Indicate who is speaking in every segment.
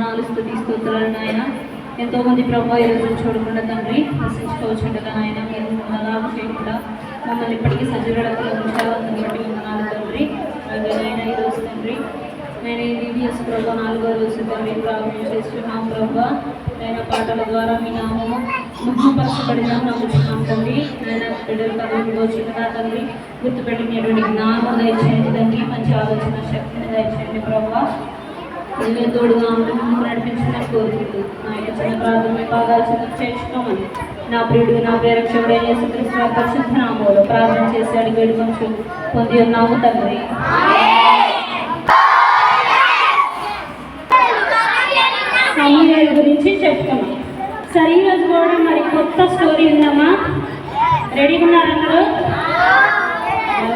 Speaker 1: వందనాలు, స్తుతి స్తోత్రాలు నాయన. ఎంతో మంది ప్రభావ ఈరోజు చూడకుండా తండ్రి నశించుకోవచ్చుండగా నాయన మీరు అలాగ చేయకుండా మమ్మల్ని ఇప్పటికీ సజీవులకు ఉంచారు. అందుని బట్టి వందనాలు తండ్రి. అలాగే నాయన ఈరోజు తండ్రి నేను ఈ వీడియోస్ ప్రభావ 4వ రోజు తండ్రి ప్రారంభం చేస్తున్నాం ప్రభావ. ఆయన పాటల ద్వారా మీ నామము మహిమపరచబడినా నమ్ముతున్నాం తండ్రి. ఆయన బిడ్డలు కథలో చిన్నగా తండ్రి గుర్తుపెట్టినటువంటి జ్ఞానం దయచేయండి తండ్రి. మంచి ఆలోచన శక్తిని దయచేయండి ప్రభావ. నేను తోడుగా ముందుకు నడిపించమని కోరుకుంటూ ఆయన చిన్న ప్రార్థన పాదాలు చిన్న చేర్చుకోమని నా ప్రియుడు నా ప్రేరక్షకుడైన యేసుక్రీస్తు పరిశుద్ధ నామములో ప్రార్థన చేసి అడిగి వేడుకొంచు పొంది ఉన్నాము తండ్రి. సమూయేలు గురించి చెప్తున్నాం. సరే ఈరోజు కూడా మరి కొత్త స్టోరీ ఉందమ్మా. రెడీగా ఉన్నారన్నారు?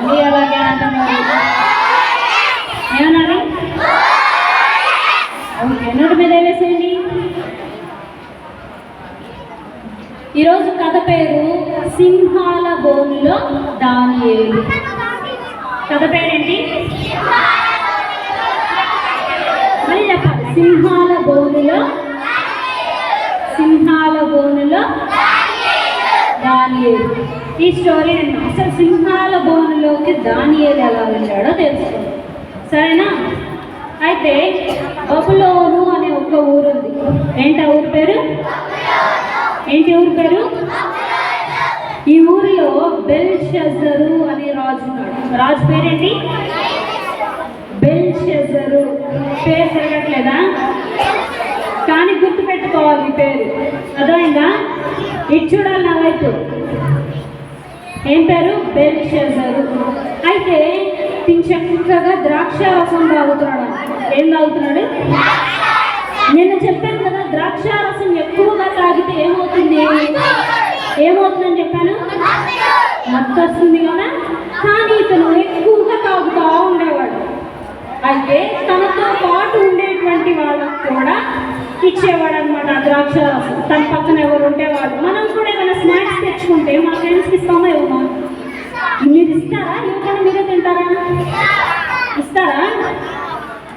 Speaker 1: మళ్ళీ అలాగే అంటున్నారు. ఏమన్నారు? ఓకే, నోటి మీద వేసేయండి. ఈరోజు కథ పేరు సింహాల బోనులో దానియేలు. కథ పేరేంటి? మళ్ళీ చెప్పాలి. సింహాల బోనులో దానియేలు. ఈ స్టోరీ నేను అసలు సింహాల బోనులోకి దానియేలు ఎలా వెళ్ళాడో తెలుసుకోండి, సరేనా? అయితే బబులోను అనే ఒక ఊరుంది. ఏంటి ఆ ఊరి పేరు? ఏంటి ఊరి పేరు? ఈ ఊరిలో బెల్షజరు అనే రాజు ఉన్నాడు. రాజు పేరేంటి? బెల్షజరు. పేరు తిరగట్లేదా? కానీ గుర్తుపెట్టుకోవాలి ఈ పేరు. అర్థమైందా? ఇది చూడాలి నా వైపు. ఏం పేరు? బెల్షజరు. అయితే చక్కగా ద్రాక్ష రసం తాగుతున్నాడు. ఏం తాగుతున్నాడు? నేను చెప్పాను కదా, ద్రాక్ష రసం ఎక్కువగా తాగితే ఏమవుతుందని చెప్పాను? మత్తు వస్తుంది కదా. కానీ ఇతను ఎక్కువగా తాగుతూ ఉండేవాడు. అయితే తనతో పాటు ఉండేటువంటి వాళ్ళకు కూడా ఇచ్చేవాడు అనమాట ఆ ద్రాక్ష రసం. తన పక్కన ఎవరు ఉండేవాళ్ళు. మనం కూడా ఏమైనా స్నాక్స్ తెచ్చుకుంటే మా ఫ్రెండ్స్కి ఇస్తామో ఇవ్వమా? మీరు ఇస్తారా? ఇవ్వకుండా మీరే తింటారా? ఇస్తారా?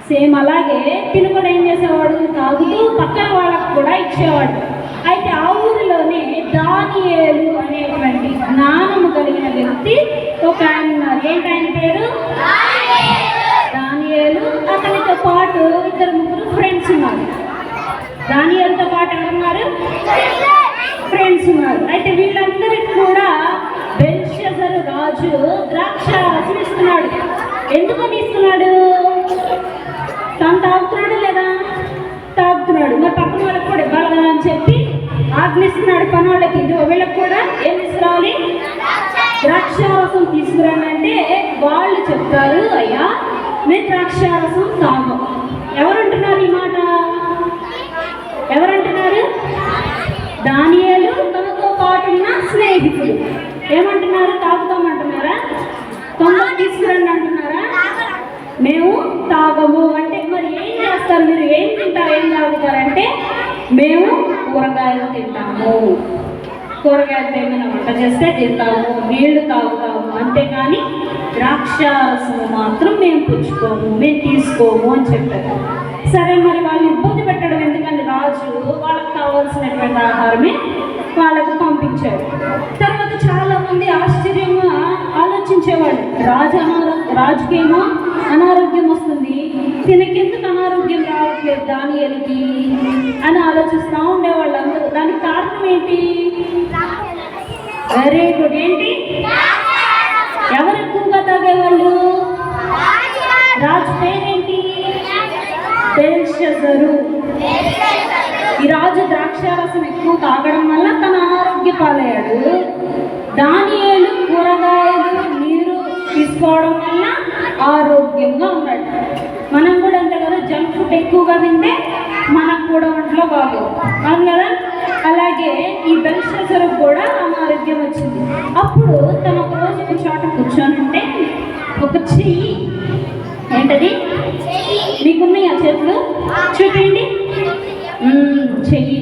Speaker 1: సేమ్ అలాగే తిను కూడా ఏం చేసేవాడు? తాగుతూ పక్కన వాళ్ళకు కూడా ఇచ్చేవాడు. అయితే ఆ ఊరిలోనే దానియేలు అనేటువంటి జ్ఞానము కలిగిన వ్యక్తి ఒక ఆయన ఉన్నారు. ఏంటి ఆయన పేరు? దానియేలు. అతనితో పాటు 2-3 ఫ్రెండ్స్ ఉన్నారు. దానియేలుతో పాటు ఎవరున్నారు? ఫ్రెండ్స్ ఉన్నారు. అయితే వీళ్ళందరికీ కూడా బెల్షజరు రాజు ద్రాక్ష రసం ఇస్తున్నాడు. ఎందుకని ఇస్తున్నాడు? తను తాగుతున్నాడు లేదా? తాగుతున్నాడు. మరి పక్కన వాళ్ళకి కూడా ఇవ్వాలి అని చెప్పి ఆజ్ఞిస్తున్నాడు పనోళ్ళకి. వీళ్ళకి కూడా ఏం తీసుకురావాలి? ద్రాక్ష రసం తీసుకురండి అంటే వాళ్ళు చెప్తారు, అయ్యా మేము ద్రాక్ష రసం తాగం. ఎవరంటున్నారు ఈ మాట? ఎవరంటున్నారు? దానియేలు తనతో పాటు ఉన్న స్నేహితులు ఏమంటున్నారు? తాగుతామంటున్నారా? తొందర తీసుకురండి అంటున్నారా? మేము తాగము అంటే మరి ఏం చేస్తారు మీరు? ఏం తింటారు, ఏం తాగుతారంటే మేము కూరగాయలు తింటాము. కూరగాయలతో ఏమైనా వంట చేస్తే తింటాము, నీళ్లు తాగుతాము, అంతేకాని ద్రాక్షారసము మాత్రం మేము పుచ్చుకోము, మేము తీసుకోము అని చెప్పారు. సరే, మరి వాళ్ళు ఇబ్బంది పెట్టడం ఎందుకని రాజు వాళ్ళకి కావాల్సినటువంటి ఆహారమే వాళ్ళకు పంపించాడు. తర్వాత చాలామంది ఆశ్చర్యంగా ఆలోచించేవాళ్ళు, రాజుకేమో అనారోగ్యం వస్తుంది, తినకెందుకు అనారోగ్యం రావట్లేదు దానియేలుకి అని ఆలోచిస్తూ ఉండేవాళ్ళు అందరూ. దానికి కారణం ఏంటి? Very good. ఏంటి? ఎవరు ఎక్కువగా తాగేవాళ్ళు? రాజు పేరేంటి? బెల్షజరు. ఈ రాజు ద్రాక్షారసం ఎక్కువ తాగడం వల్ల తన అనారోగ్య పాలయ్యాడు. దానియేలు కూరగాయలు నీరు తీసుకోవడం వల్ల ఆరోగ్యంగా ఉన్నాడు. మనం కూడా అంతే కదా, జంక్ ఫుడ్ ఎక్కువగా తింటే మనకు కూడా ఒంట్లో బాగోదు, అవును కదా? అలాగే ఈ బెల్షజరు కూడా అనారోగ్యం వచ్చింది. అప్పుడు తను ఒక రోజు ఒక చోట కూర్చొని ఉంటే ఒక చెయ్యి, ఏంటది? మీకున్నాయి ఆ చేతులు? చూపిండి. చెయ్యి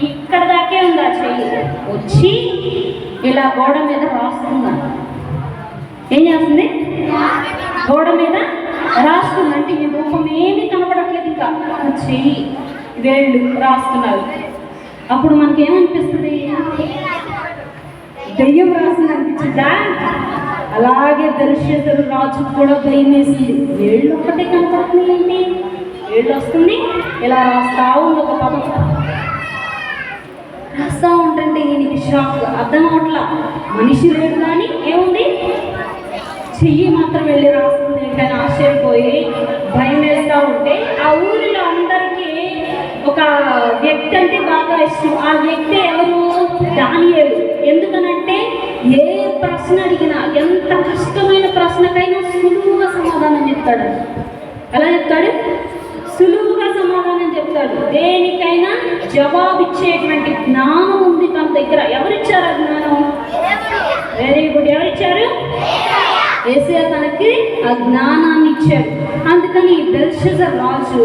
Speaker 1: ఇక్కడ దాకే ఉంది. ఆ చెయ్యి వచ్చి ఇలా గోడ మీద రాస్తుందా? ఏం చేస్తుంది? గోడ మీద రాస్తుంది. అంటే ఈ రూపం ఏమీ కనబడట్లేదు, ఇంకా చెయ్యి వేళ్ళు రాస్తున్నారు. అప్పుడు మనకేమనిపిస్తుంది? దెయ్యం రాసింది అనిపించిందా? అలాగే బెల్షస్సరు రాజు కూడా భయం వేసింది. వేళ్ళు ఒక్కటే కనపడుతుంది ఏంటి? వేళ్ళు వస్తుంది, ఇలా రాస్తా ఉంది ఒక పదం. రాస్తా ఉంటుంటే ఈయనకి షాక్, అర్థం అవట్లా. మనిషి లేడు కానీ ఏముంది, చెయ్యి మాత్రం వెళ్ళి రాస్తుంది ఏంటని ఆశ్చర్యపోయి భయం వేస్తూ ఉంటే, ఆ ఊరిలో అందరికీ ఒక వ్యక్తి అంటే బాగా ఇష్టం. ఆ వ్యక్తి ఎవరు? దానియేలు. ఎందుకనంటే ఏ ప్రశ్న అడిగినా, ఎంత కష్టమైన ప్రశ్నకైనా సులువుగా సమాధానం చెప్తాడు. ఎలా చెప్తాడు? సులువుగా సమాధానం చెప్తాడు. దేనికైనా జవాబిచ్చేటువంటి జ్ఞానం ఉంది తన దగ్గర. ఎవరిచ్చారు ఆ జ్ఞానం? Very good. ఎవరిచ్చారు? యేసయ్య తనకి ఆ జ్ఞానాన్ని ఇచ్చాడు. అందుకని ఈ బెల్షస్సరు రాజు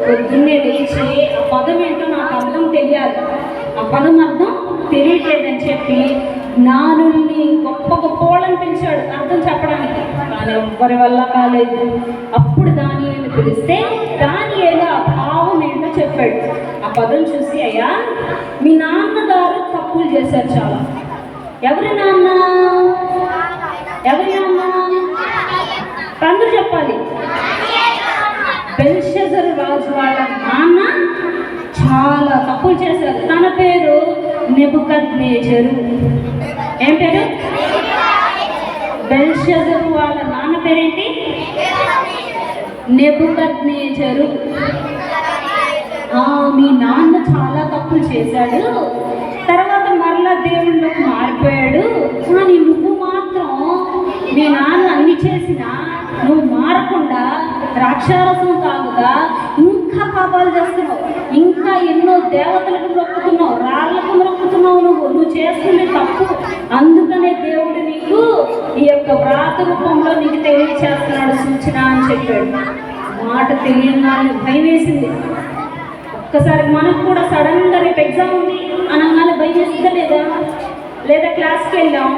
Speaker 1: పొద్దున్నే లేచి ఆ పదం ఏంటో నాకు అర్థం తెలియాలి, ఆ పదం అర్థం తెలియట్లేదని చెప్పి జ్ఞానుల్ని గొప్ప గొప్ప వాళ్ళని పిలిచాడు అర్థం చెప్పడానికి. కానీ ఎవ్వరి వల్ల కాలేదు. అప్పుడు దానియేలు పిలిస్తే దానియేలు ఆ భావం ఏంటో చెప్పాడు. ఆ పదం చూసి, అయ్యా మీ నాన్నగారు తప్పులు చేశారు చాలా. ఎవరి నాన్న? ఎవరి నాన్న? అందరూ చెప్పాలి. బెల్షస్సరు రాజు వాళ్ళ నాన్న చాలా తప్పులు చేశారు. తన పేరు నెబుకద్నెజరు. ఏం పేరు? బెల్షస్సరు వాళ్ళ నాన్న పేరేంటి? నెబుకద్నెజరు. మీ నాన్న చాలా తప్పులు చేశాడు, తర్వాత మరలా దేవుళ్ళకి మారిపోయాడు. కానీ నువ్వు మాత్రం మీ నాన్న అన్ని చేసినా నువ్వు మారకుండా ద్రాక్షారసం తాగుగా ఇంకా పాపాలు చేస్తున్నావు, ఇంకా ఎన్నో దేవతలకు మొక్కుతున్నావు, రాళ్లకు మొక్కుతున్నావు. నువ్వు చేస్తుంది తప్పు. అందుకనే దేవుడు నీకు ఈ యొక్క వ్రాత రూపంలో నీకు తెలియచేస్తున్నాడు సూచన అని చెప్పాడు. మాట తెలియని భయం వేసింది. ఒక్కసారి మనకు కూడా సడన్గా రేపు ఎగ్జామ్ ఉంది అనగానే భయం వేస్తుందా లేదా? లేదా క్లాస్కి వెళ్ళాం,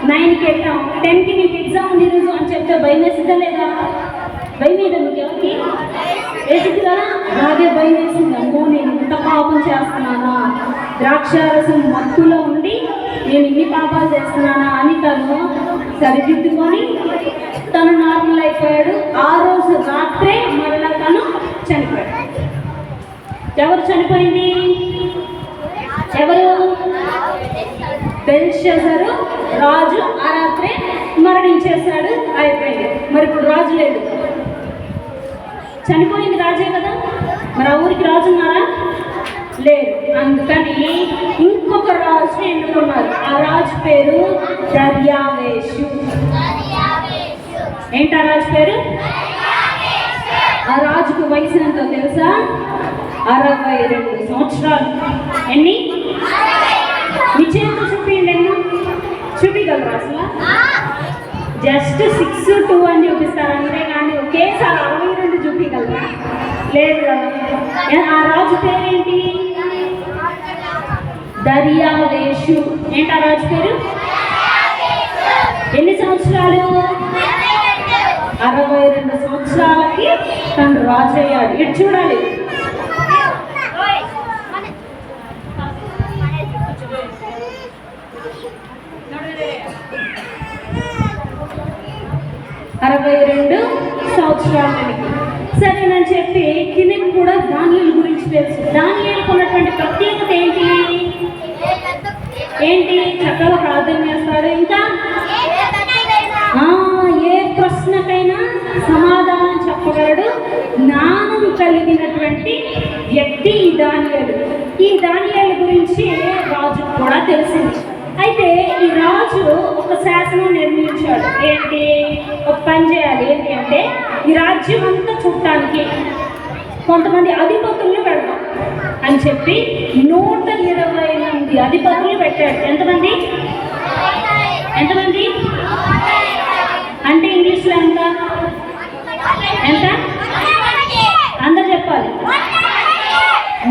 Speaker 1: 9కి వెళ్ళాం, 10కి నీకు ఎగ్జామ్ ఉంది ఈరోజు అని చెప్తే భయం వేస్తుందా లేదా? భయం మీద మీకు ఎవరికి వేసింది కదా? అలాగే భయం వేసింది. అమ్మో నేను ఇంత పాపం చేస్తున్నానా, ద్రాక్షారసం మత్తులో ఉండి నేను ఇన్ని పాపాలు చేస్తున్నానా అని తను సరిదిద్దుకొని తను నార్మల్ అయిపోయాడు. ఆ రోజు రాత్రే మరలా తను చనిపోయాడు. ఎవరు చనిపోయింది? ఎవరు? బెల్షస్సరు రాజు ఆ రాత్రే మరణించేశాడు. అయిపోయింది. మరి ఇప్పుడు రాజు లేడు, చనిపోయింది రాజే కదా. మరి ఆ ఊరికి రాజు ఉన్నారా? లేరు. అందుకని ఇంకొక రాజు ఎన్నుకున్నారు. ఆ రాజు పేరు దర్యావేషు. ఏంటి ఆ రాజు పేరు? ఆ రాజుకు వయసు ఎంతో తెలుసా? 62 సంవత్సరాలు. ఎన్ని? మీ చేతితో చూపించండి. ఎన్నో చూపించగలరా అసలు? జస్ట్ 6, 2 అని చూపిస్తారు అంతే, కానీ ఒకేసారి 62 చూపించగలరా? లేదు కదా. ఆ రాజు పేరేంటి? దర్యావేషు. ఏంటి ఆ రాజు పేరు? ఎన్ని సంవత్సరాలు? 62 సంవత్సరాలకి తను రాజు అయ్యాడు. ఇటు చూడాలి. అరవై 62 సంవత్సరాలకి. సరేనని చెప్పి తినకు కూడా దానియేలు గురించి తెలుసు. దానియేలుకు ఉన్నటువంటి ప్రత్యేకత ఏంటి? ఏంటి? చక్కగా ప్రార్థన చేస్తాడు. ఇంకా ఏ ప్రశ్నకైనా సమాధానం చెప్పగలడు. జ్ఞానం కలిగినటువంటి వ్యక్తి ఈ దానియేలు. ఈ దానియేలు గురించి రాజు కూడా తెలిసింది. అయితే ఈ రాజు ఒక శాసనం నిర్మించాడు. ఏంటి? ఒక పని చేయాలి. ఏంటి అంటే ఈ రాజ్యం అంతా చుట్టానికి కొంతమంది అధిపతులను పెడదాం అని చెప్పి 128 అధిపతులు పెట్టాడు. ఎంతమంది? ఎంతమంది అంటే ఇంగ్లీష్లో ఎంత? ఎంత? అందరు చెప్పాలి.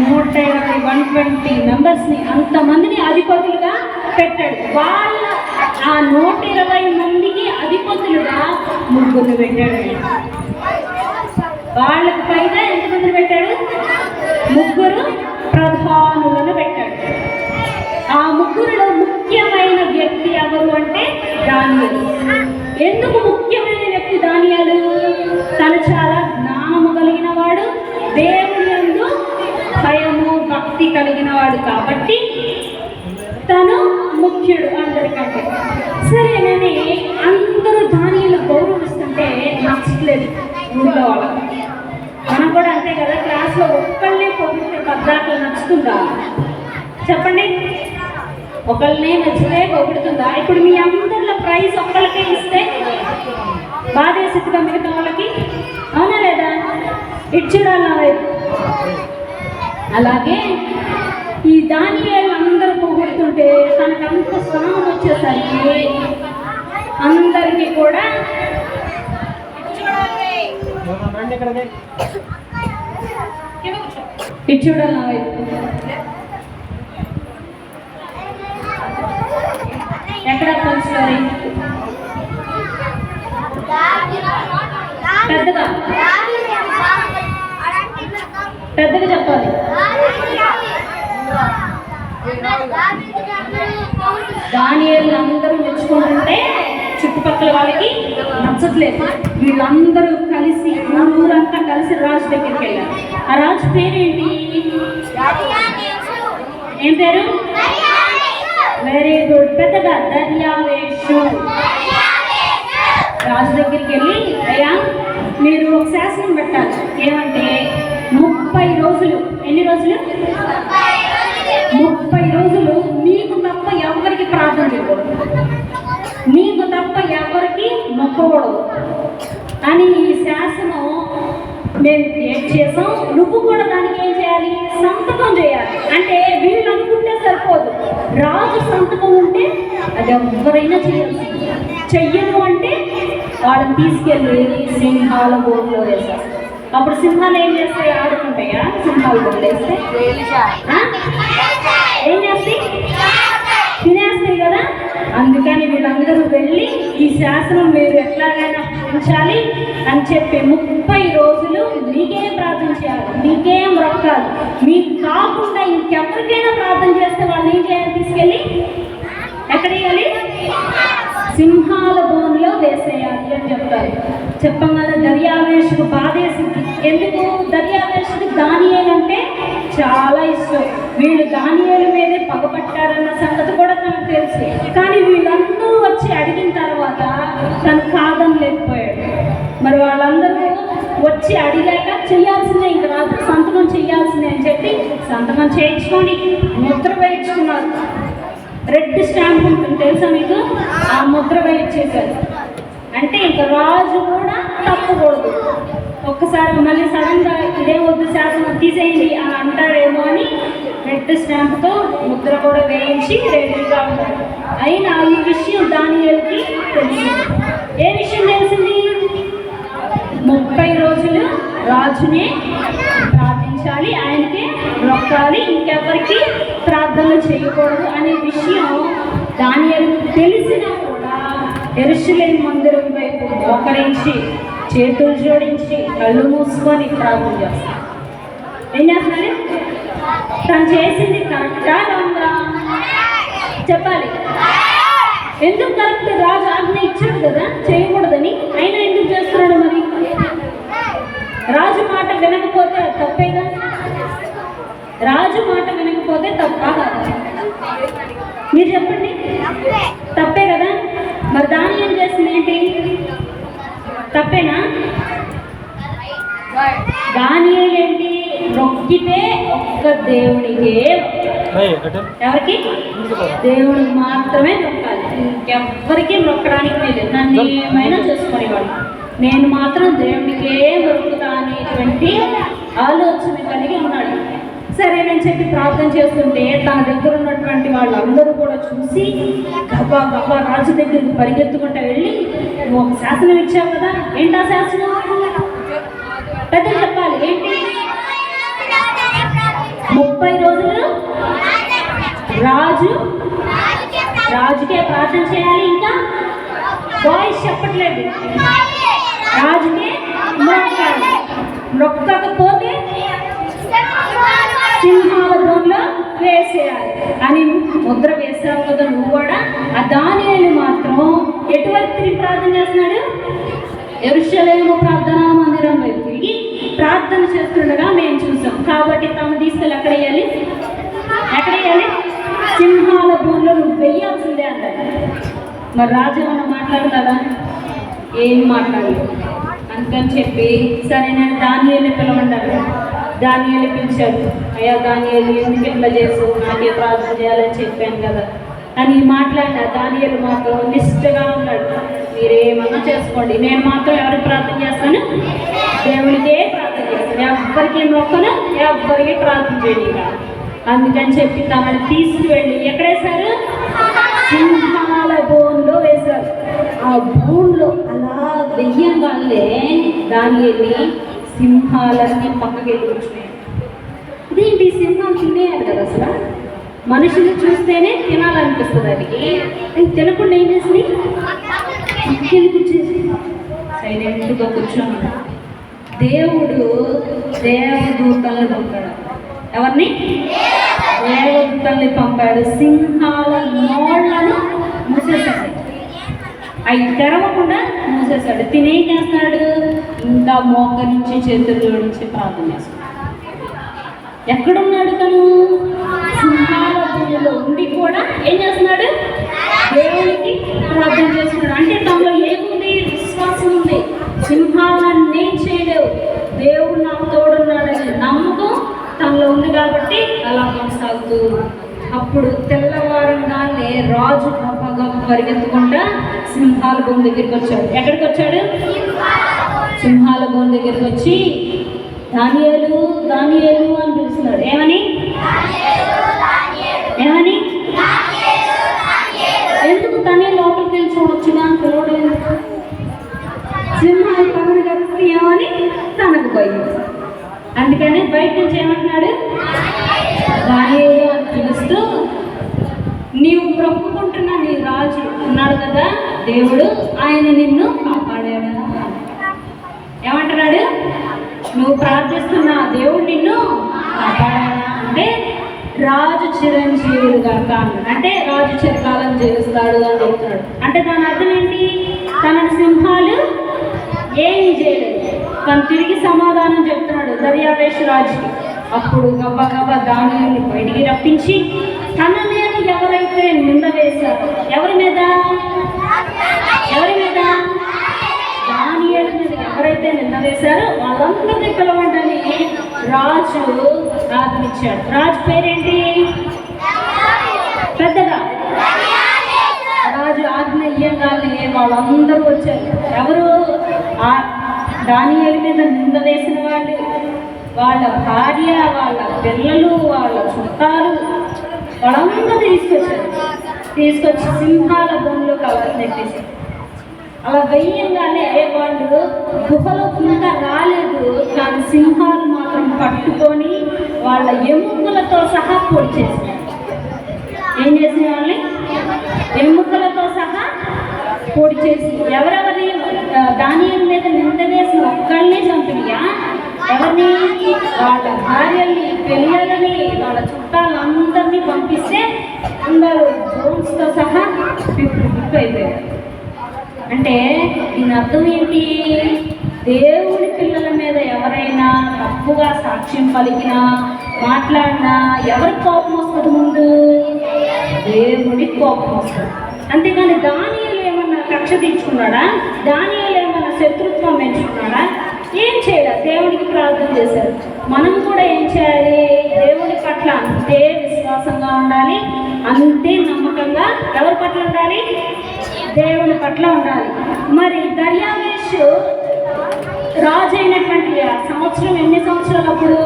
Speaker 1: 120 మెంబర్స్ని, అంతమందిని అధిపతులుగా పెట్టాడు. వాళ్ళ ఆ 120 మందికి అధిపతులుగా 3 పెట్టాడు. వాళ్ళకి పైగా ఎంతమందిని పెట్టాడు? 3 ప్రధానులను పెట్టాడు. ఆ 3లో ముఖ్యమైన వ్యక్తి ఎవరు అంటే దానియేలు. ఎందుకు ముఖ్యమైన వ్యక్తి దానియేలు? తను చాలా జ్ఞానము కలిగిన వాడు, దేవుని యందు భయము భక్తి కలిగిన వాడు కాబట్టి తను ముఖ్యుడు అందరికంటే. సరేనని అందరూ దానియేలు గౌరవిస్తుంటే నచ్చట్లేదు ఊళ్ళో వాళ్ళకి. మనం కూడా అంతే కదా, క్లాస్లో ఒక్కళ్ళనే పొగిడితే పద్దాకలు నచ్చుతుందా చెప్పండి? ఒకళ్ళనే నచ్చితే పొగుడుతుందా? ఇప్పుడు మీ అందరిలో ప్రైజ్ ఒక్కళ్ళకే ఇస్తే బాధేసిద్దిగా మిగతా వాళ్ళకి, అవునా లేదా? ఇటు చూడాలి. అలాగే ఈ దానియేలు అందరూ పొగుడుతుంటే తనకు అంత స్థానం వచ్చేసరికి అందరికీ కూడా ఇటు చూడాలి. ఎక్కడ పంచుతారు? పెద్దగా పెద్దగా చెప్పాలి. దానియేలు అందరూ మెచ్చుకుంటుంటే చుట్టుపక్కల వాళ్ళకి నచ్చట్లేదు. వీళ్ళందరూ కలిసి ఊరంతా కలిసి రాజు దగ్గరికి వెళ్ళారు. ఆ రాజు పేరేంటి? ఏం పేరు? వెరీ గుడ్, పెద్దగా దర్యావేషు. రాజు దగ్గరికి వెళ్ళి, అయ్యా మీరు ఒక శాసనం పెట్టాలి. ఏమంటే 30 రోజులు, ఎన్ని రోజులు? 30 రోజులు నీకు తప్ప ఎవరికి ప్రార్థన చేయకూడదు, నీకు తప్ప ఎవరికి మొక్కకూడదు అని ఈ శాసనం మేము ఏం చేసాం. నువ్వు కూడా దానికి ఏం చేయాలి? సంతకం చేయాలి. అంటే వీళ్ళు అనుకుంటే సరిపోదు, రాజు సంతకం ఉంటే అది ఎవరైనా చేయాలి. చెయ్యను అంటే వాళ్ళని తీసుకెళ్ళి సింహాల బోర్డులో వేశారు. అప్పుడు సింహాలు ఏం చేస్తాయి? ఆడుకుంటాయా? సింహాలు బోర్డు వేస్తే ఏం చేస్తాయి? తినేస్తాయి కదా. అందుకని వీళ్ళందరూ వెళ్ళి ఈ శాసనం మీరు ఎట్లాగైనా ఉంచాలి అని చెప్పి 30 రోజులు మీకేం ప్రార్థన చేయాలి, మీకేం రొక్కాలి, మీకు కాకుండా ఇంకెవరికైనా ప్రార్థన చేస్తే వాళ్ళు ఏం చేయాలి? తీసుకెళ్ళి ఎక్కడ వేయాలి? సింహాల బోన్లో వేసేయాలి అని చెప్తారు. చెప్పగానే దర్యావేషుకు బాధేసింది. ఎందుకు? దర్యావేషుకు దానియేలు అంటే చాలా ఇష్టం. వీళ్ళు దానియేలు మీదే పగపట్టారన్న సంగతి కూడా తనకు తెలుసు. కానీ వీళ్ళందరూ వచ్చి అడిగిన తర్వాత తను కాదని లేకపోయాడు. మరి వాళ్ళందరూ వచ్చి అడిగాక చెయ్యాల్సిందే, ఇంక రాజు సంతకం చెయ్యాల్సిందే అని చెప్పి సంతకం చేయించుకొని ముద్ర వేయించుకున్నారు. రెడ్ స్టాంప్ ఉంటుంది తెలుసా మీకు? ఆ ముద్ర వేయించేశారు. అంటే ఇంకా రాజు కూడా తప్పకూడదు. ఒక్కసారి మళ్ళీ సడన్గా ఇదే వద్దు శాసనం తీసేయండి అని అంటాడేమో అని రెడ్ స్టాంప్తో ముద్ర కూడా వేయించి రెడీగా ఉంటాడు. అయినా ఈ విషయం దానియేలుకి తెలిసింది. ఏ విషయం తెలిసింది? 30 రోజులు రాజునే ప్రార్థించాలి, ఆయనకే మొక్కాలి, ఇంకెవరికి ప్రార్థనలు చేయకూడదు అనే విషయం దానియేలుకు తెలిసినా కూడా యెరూషలేము మందిరం వైపు మోకరించి చేతులు జోడించి కళ్ళు మూసుకొని ప్రార్థన చేస్తాడు. ఏం చేస్తున్నారు? తను చేసింది కరెక్టా రాంగా చెప్పాలి. ఎందుకు కరెక్ట్? రాజు ఆజ్ఞ ఇచ్చాడు కదా చేయకూడదని, అయినా ఎందుకు చేస్తున్నాడు? మరి రాజు మాట వినకపోతే తప్పేగా? రాజు మాట వినకపోతే తప్ప కాదా? మీరు చెప్పండి. తప్పే కదా. మరి దాన్ని ఏం చేసింది ఏంటి? తప్పేనా? దానియేలు ఏంటి? మొక్కితే ఒక్క దేవుడికే, ఎవరికి? దేవుడికి మాత్రమే మొక్కాలి, ఇంకెవ్వరికి మొక్కడానికి లేదు. నన్ను ఏమైనా చేసుకునేవాడు, నేను మాత్రం దేవుడికే మొక్కుతా అనేటువంటి ఆలోచన కలిగి ఉన్నాడు. సరేనని చెప్పి ప్రార్థన చేస్తుంటే తన దగ్గర ఉన్నటువంటి వాళ్ళందరూ కూడా చూసి గబా గబా రాజు దగ్గరికి పరిగెత్తుకుంటూ వెళ్ళి, నువ్వు ఒక శాసనం ఇచ్చావు కదా, ఏంటా శాసనం? పెద్ద చెప్పాలి. ఏంటి? 30 రోజులు రాజుకే ప్రార్థన చేయాలి. ఇంకా వాయిస్ చెప్పట్లేదు. రాజుకే మొక్కాలి. నొక్కకపోతే సింహాల బోన్లో వేసేయాలి అని ముద్ర వేసావు కదా నువ్వు కూడా. ఆ దానియేలు మాత్రం ఎటువంటి తిరిగి ప్రార్థన చేస్తున్నాడు? యెరూషలేము ప్రార్థనా మందిరం వైపు తిరిగి ప్రార్థన చేస్తుండగా మేము చూసాం. కాబట్టి తమ తీసుకెళ్ళి ఎక్కడ వేయాలి? సింహాల బోన్లో నువ్వు వెయ్యాల్సిందే అన్నాడు. మరి రాజు ఏమన్నా మాట్లాడతాడా? ఏం మాట్లాడలేదు. అందుకని చెప్పి సరే నేను దానియేలు పిలవండాడు. దానియేలు పిలిచాడు. అయ్యా దానియేలు ఎందుకు ఇట్లా చేసు, నాకే ప్రార్థన చేయాలని చెప్పాను కదా అని మాట్లాడిన దానియేలు మాత్రం నిష్ఠగా ఉన్నాడు. మీరేమన్నా చేసుకోండి, నేను మాత్రం ఎవరికి ప్రార్థన చేస్తాను? దేవునికే ప్రార్థన చేస్తాను. ఎవ్వరికి మొక్కను, ఎవ్వరికి ప్రార్థన చేయను. అందుకని చెప్పి తనని తీసుకువెళ్ళి ఎక్కడేశారు? సింహాల బోన్లో వేశారు. ఆ బోన్లో అలా వెయ్యంగానే దానియేలు సింహాలన్నీ పక్కకి వెళ్ళి కూర్చున్నాయి. ఇదేంటి సింహాలు తినేయాలి కదా, అసలు మనుషులు చూస్తేనే తినాలనిపిస్తుంది. అది తినకుండా ఏం చేసింది? పక్కకి కూర్చేసి సైలెంట్గా కూర్చోమన్నా. దేవుడు దేవదూతలను పంపాడు. ఎవరిని? దేవదూతల్ని పంపాడు. సింహాల నోళ్లను మూసేశాడు. అవి తెరవకుండా మూసేశాడు. తినేం చేస్తాడు? ఇంకా మోకరించి చేతుల్లో నుంచి ప్రార్థన చేస్తాడు. ఎక్కడున్నాడు తను? సింహాల భూమిలో ఉండి కూడా ఏం చేస్తున్నాడు? దేవునికి ప్రార్థన చేస్తున్నాడు. అంటే తనలో ఏముంది? విశ్వాసం ఉంది. సింహాలను ఏం చేయలేవు, దేవుడు నాకు తోడున్నాడని నమ్మకం తనలో ఉంది కాబట్టి అలా కొనసాగుతూ. అప్పుడు తెల్లవారంగానే రాజు గొప్పగా పరిగెత్తుకుంటా సింహాల బోన్ దగ్గరికి వచ్చాడు. ఎక్కడికి వచ్చాడు? సింహాల బోన్ దగ్గరికి వచ్చి దానియేలు దానియేలు అని పిలుస్తున్నాడు. ఏమని? ఎందుకు తనే లోపలికి వెళ్ళి చూడొచ్చుగా అని పిలవడం? సింహాలు పనులు కలిసి ఏమని తనకు పోయింది. అందుకని బయట నుంచి ఏమంటున్నాడు? దానియేలు అని పిలుస్తూ, నీవు మొక్కుకుంటున్న నీ రాజు ఉన్నాడు కదా దేవుడు, ఆయన నిన్ను కాపాడాడు. ఏమంటున్నాడు? నువ్వు ప్రార్థిస్తున్న దేవుడు నిన్ను కాపాడాడా అంటే రాజు చిరంజీవుడు కనుక అంటే రాజు చిరకాలం జీవిస్తాడు అని చెప్తున్నాడు. అంటే దాని అర్థం ఏంటి? తనని సింహాలు ఏమి చేయలేదు. తను తిరిగి సమాధానం చెప్తున్నాడు దర్యావేషు రాజుకి. అప్పుడు గబగబా దానియేలుని బయటికి రప్పించి తన మీద ఎవరైతే నింద వేశారో, ఎవరి మీద? దానియేలు మీద ఎవరైతే నింద వేశారో వాళ్ళందరినీ పిలవండి రాజు ఆజ్ఞించాడు. రాజు పేరేంటి? పెద్దగా రాజు ఆజ్ఞ ఇయ్యగానే వాళ్ళందరూ వచ్చారు. ఎవరు? దానియేలు మీద నింద వేసిన వాళ్ళు, వాళ్ళ భార్య, వాళ్ళ పిల్లలు, వాళ్ళ చుట్టాలు, వాళ్ళందరూ తీసుకొచ్చి సింహాల బొమ్మలు కవర్ నెట్టేసి అలా వెయ్యంగానే వాళ్ళు గుహలో ఇంకా రాలేదు, కానీ సింహాలు మాత్రం పట్టుకొని వాళ్ళ ఎముకలతో సహా పొడి చేసినాయి. ఏం చేసిన వాళ్ళని? ఎముకలతో సహా పొడి చేసి ఎవరెవరి దానియేలు మీద నింద వేసిన ఒక్కళ్ళని చంపినయా? ఎవరిని? వాళ్ళ భార్యల్ని, పిల్లలని, వాళ్ళ చుట్టాలందరినీ పంపిస్తే అందరూ బోన్స్తో సహా పిప్పు అయిపోయారు. అంటే దీని అర్థం ఏంటి? దేవుడి పిల్లల మీద ఎవరైనా తప్పుగా సాక్ష్యం పలికినా, మాట్లాడినా ఎవరికి కోపం వస్తుంది? ముందు దేవుడికి కోపం వస్తుంది. అంతేగాని దానియేలు ఏమన్నా కక్ష తీర్చుకున్నాడా? దానియేలు ఏమన్నా శత్రుత్వం పెంచుకున్నాడా? ఏం చేయాలి? దేవుడికి ప్రార్థన చేశారు. మనం కూడా ఏం చేయాలి? దేవుడి పట్ల అంతే విశ్వాసంగా ఉండాలి, అంతే నమ్మకంగా ఎవరి పట్ల ఉండాలి? దేవుని పట్ల ఉండాలి. మరి దర్యావేషు రాజు అయినటువంటి సంవత్సరం ఎన్ని సంవత్సరాలు? అప్పుడు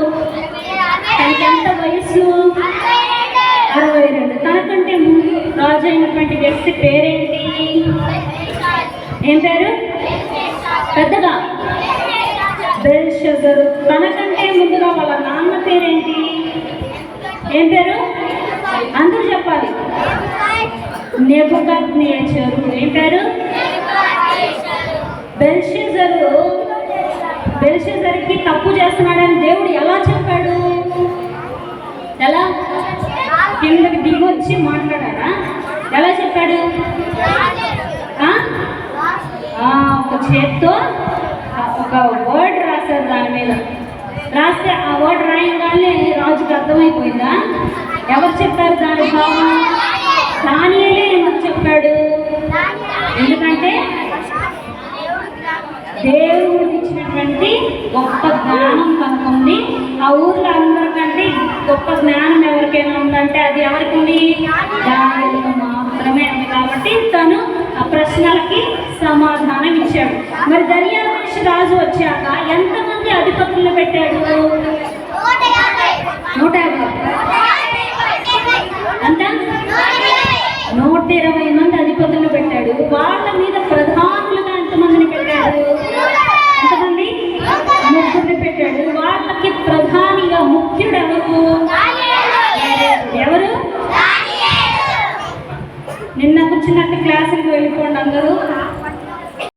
Speaker 1: తనకి ఎంత వయస్సు? 62. తనకంటే ముందు రాజు అయినటువంటి వ్యక్తి పేరేంటి? ఏం పేరు? పెద్దగా బెల్షస్సరు. తనకంటే ముందుగా వాళ్ళ నాన్న పేరేంటి? ఏం పేరు? అందరూ చెప్పాలి. నెబుకద్నెజరు. ఏం పేరు? బెల్షస్సరు బెల్షెజర్కి తప్పు చేస్తున్నాడని దేవుడు ఎలా చెప్పాడు? ఎలా? కిందకి దిగొచ్చి మాట్లాడారా? ఎలా చెప్పాడు? ఒక చేత్తో ఒక వర్డ్ రాశారు, దాని మీద రాస్తే ఆ వర్డ్ రాయగానే రాజుకు అర్థమైపోయిందా? ఎవరు చెప్పారు దాని భావం? దానియేలే. ఎందుకు చెప్పాడు? ఎందుకంటే దేవుడు ఇచ్చినటువంటి గొప్ప జ్ఞానం తనకుంది. ఆ ఊర్లో అందరికంటే గొప్ప జ్ఞానం ఎవరికైనా ఉందంటే అది ఎవరికి ఉంది? దానియేలుకు మాత్రమే ఉంది. కాబట్టి తను ఆ ప్రశ్నలకి సమాధానం ఇచ్చాడు. మరి దర్యావేషు రాజు వచ్చాక ఎంతమంది అధిపతులను పెట్టాడు? 150. అంత 120 మంది అధిపతులను పెట్టాడు. వాళ్ళ మీద ప్రధానులుగా ఎంతమందిని పెట్టాడు? ఎంతమంది? 3 పెట్టాడు. వాళ్ళకి ప్రధానిగా ముఖ్యుడు ఎవరు? ఎవరు? నిన్న కూర్చున్నట్టు క్లాసులకు వెళ్ళిపోండి అందరూ.